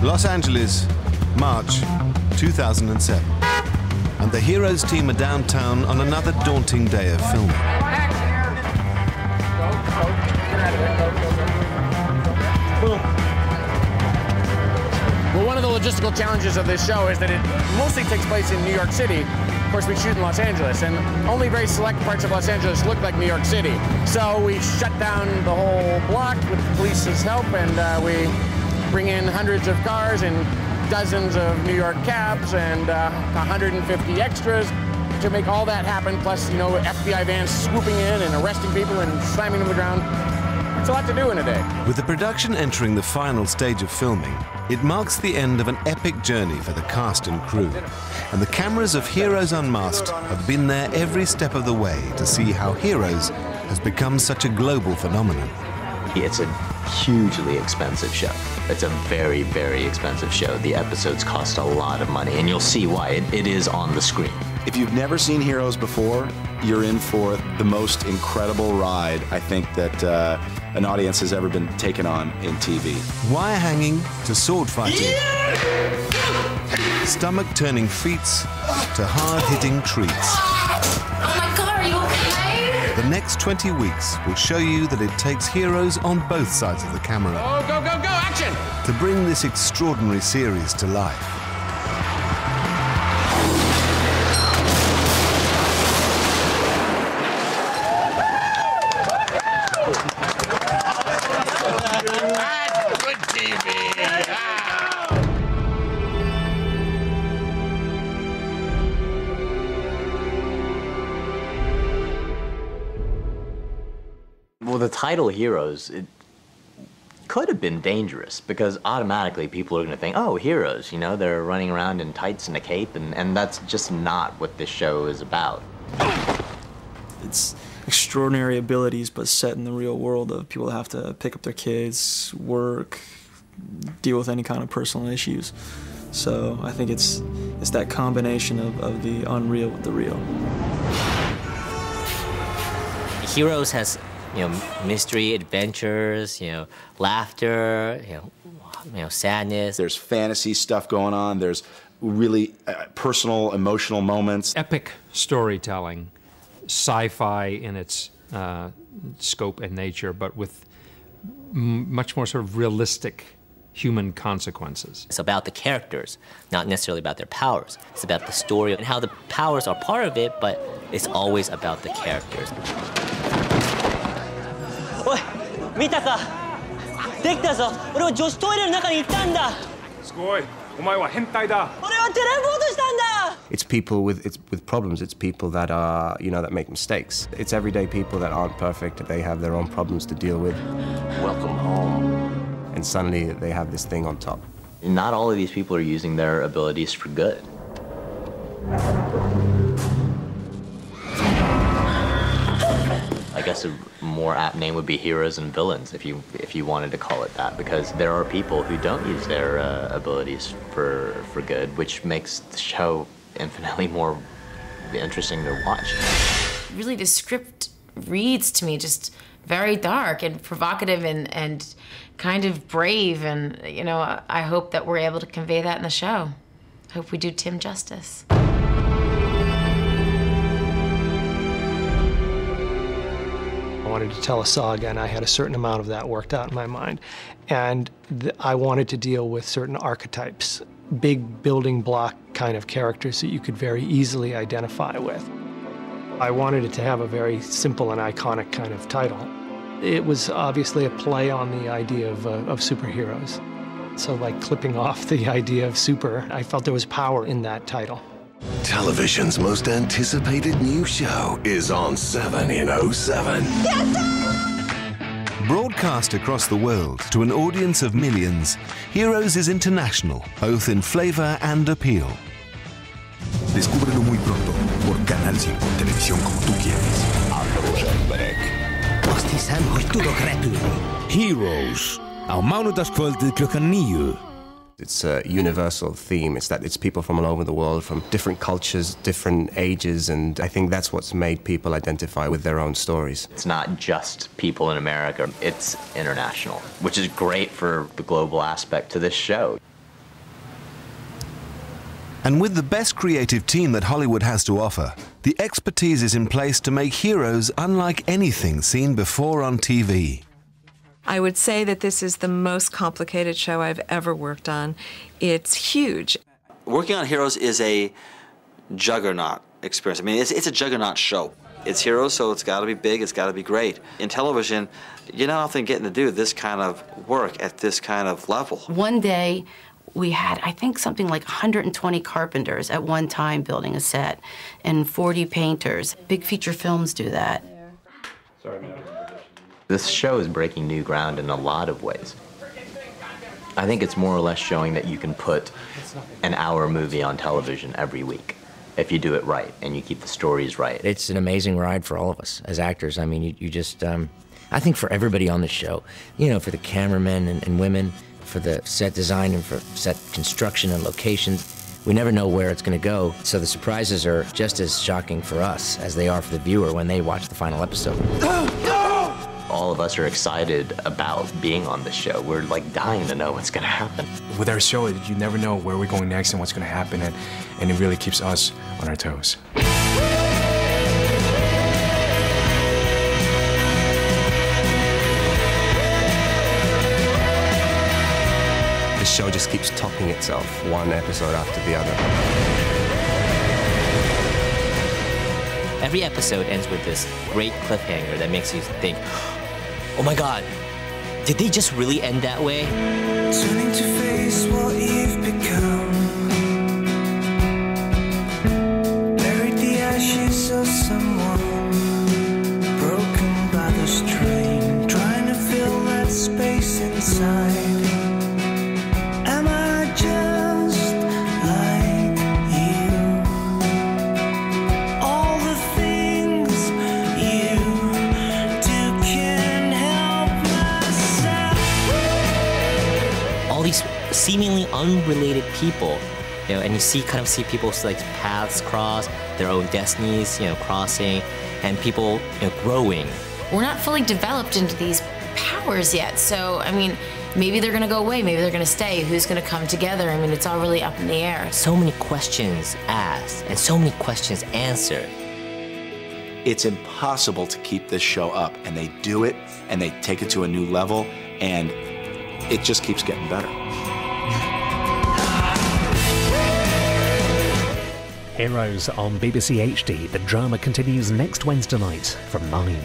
Los Angeles, March 2007. And the Heroes team are downtown on another daunting day of filming. Well, one of the logistical challenges of this show is that it mostly takes place in New York City. Of course, we shoot in Los Angeles, and only very select parts of Los Angeles look like New York City. So we shut down the whole block with the police's help, and we bring in hundreds of cars and dozens of New York cabs and 150 extras to make all that happen, plus, you know, FBI vans swooping in and arresting people and slamming them to the ground. It's a lot to do in a day. With the production entering the final stage of filming, it marks the end of an epic journey for the cast and crew. And the cameras of Heroes Unmasked have been there every step of the way to see how Heroes has become such a global phenomenon. It's a hugely expensive show. It's a very, very expensive show. The episodes cost a lot of money, and you'll see why. It is on the screen. If you've never seen Heroes before, you're in for the most incredible ride, I think, that an audience has ever been taken on in TV. Wire hanging to sword fighting, stomach-turning feats to hard-hitting treats. Oh my God, are you okay? The next 20 weeks will show you that it takes heroes on both sides of the camera. Oh, go, go, go, action! To bring this extraordinary series to life. Well, the title Heroes, it could have been dangerous because automatically people are going to think, oh, heroes, you know, they're running around in tights and a cape, and that's just not what this show is about. It's extraordinary abilities, but set in the real world of people that have to pick up their kids, work, deal with any kind of personal issues. So I think it's that combination of the unreal with the real. Heroes has, you know, mystery, adventures, you know, laughter, you know, sadness. There's fantasy stuff going on. There's really personal, emotional moments. Epic storytelling, sci-fi in its scope and nature, but with much more sort of realistic human consequences. It's about the characters, not necessarily about their powers. It's about the story and how the powers are part of it, but it's always about the characters. おい、見たか？できたぞ。俺は女子トイレの中に行ったんだ。すごい。お前は変態だ。俺はテレポートしたんだ。 It's people with problems. It's people that are, you know, that make mistakes. It's everyday people that aren't perfect. They have their own problems to deal with. Welcome home. And suddenly they have this thing on top. Not all of these people are using their abilities for good. I guess a more apt name would be heroes and villains, if you wanted to call it that, because there are people who don't use their abilities for good, which makes the show infinitely more interesting to watch. Really, the script reads to me just very dark and provocative and kind of brave, and you know, I hope that we're able to convey that in the show. I hope we do Tim justice. I wanted to tell a saga, and I had a certain amount of that worked out in my mind. And I wanted to deal with certain archetypes, big building block kind of characters that you could very easily identify with. I wanted it to have a very simple and iconic kind of title. It was obviously a play on the idea of superheroes. So like clipping off the idea of super, I felt there was power in that title. Television's most anticipated new show is on 7 in 07. Broadcast across the world to an audience of millions, Heroes is international, both in flavor and appeal. Descúbrelo muy pronto por Canal 5, televisión como tú quieres. Heroes, á mánudagskvöldið klukkan 9. It's a universal theme. It's that it's people from all over the world, from different cultures, different ages, and I think that's what's made people identify with their own stories. It's not just people in America, it's international, which is great for the global aspect to this show. And with the best creative team that Hollywood has to offer, the expertise is in place to make Heroes unlike anything seen before on TV. I would say that this is the most complicated show I've ever worked on. It's huge. Working on Heroes is a juggernaut experience. I mean, it's a juggernaut show. It's Heroes, so it's got to be big, it's got to be great. In television, you're not often getting to do this kind of work at this kind of level. One day, we had, I think, something like 120 carpenters at one time building a set, and 40 painters. Big feature films do that. This show is breaking new ground in a lot of ways. I think it's more or less showing that you can put an hour movie on television every week if you do it right and you keep the stories right. It's an amazing ride for all of us as actors. I mean, you just, I think for everybody on the show, you know, for the cameramen and women, for the set design and for set construction and locations, we never know where it's going to go. So the surprises are just as shocking for us as they are for the viewer when they watch the final episode. All of us are excited about being on this show. We're like dying to know what's going to happen. With our show, you never know where we're going next and what's going to happen, and it really keeps us on our toes. The show just keeps topping itself, one episode after the other. Every episode ends with this great cliffhanger that makes you think, oh my God, did they just really end that way? Turning to face what you've become, buried the ashes of someone, broken by the strain, trying to fill that space inside. Am I just like you? All the things you do can't help myself. All these seemingly unrelated people, you know, and you kind of see people's like paths cross, their own destinies, you know, crossing, and people, you know, growing. We're not fully developed into these powers yet, so I mean, maybe they're gonna go away, maybe they're gonna stay, who's gonna come together? I mean, it's all really up in the air. So many questions asked and so many questions answered. It's impossible to keep this show up, and they do it, and they take it to a new level, and it just keeps getting better. Heroes on BBC HD. The drama continues next Wednesday night from 9.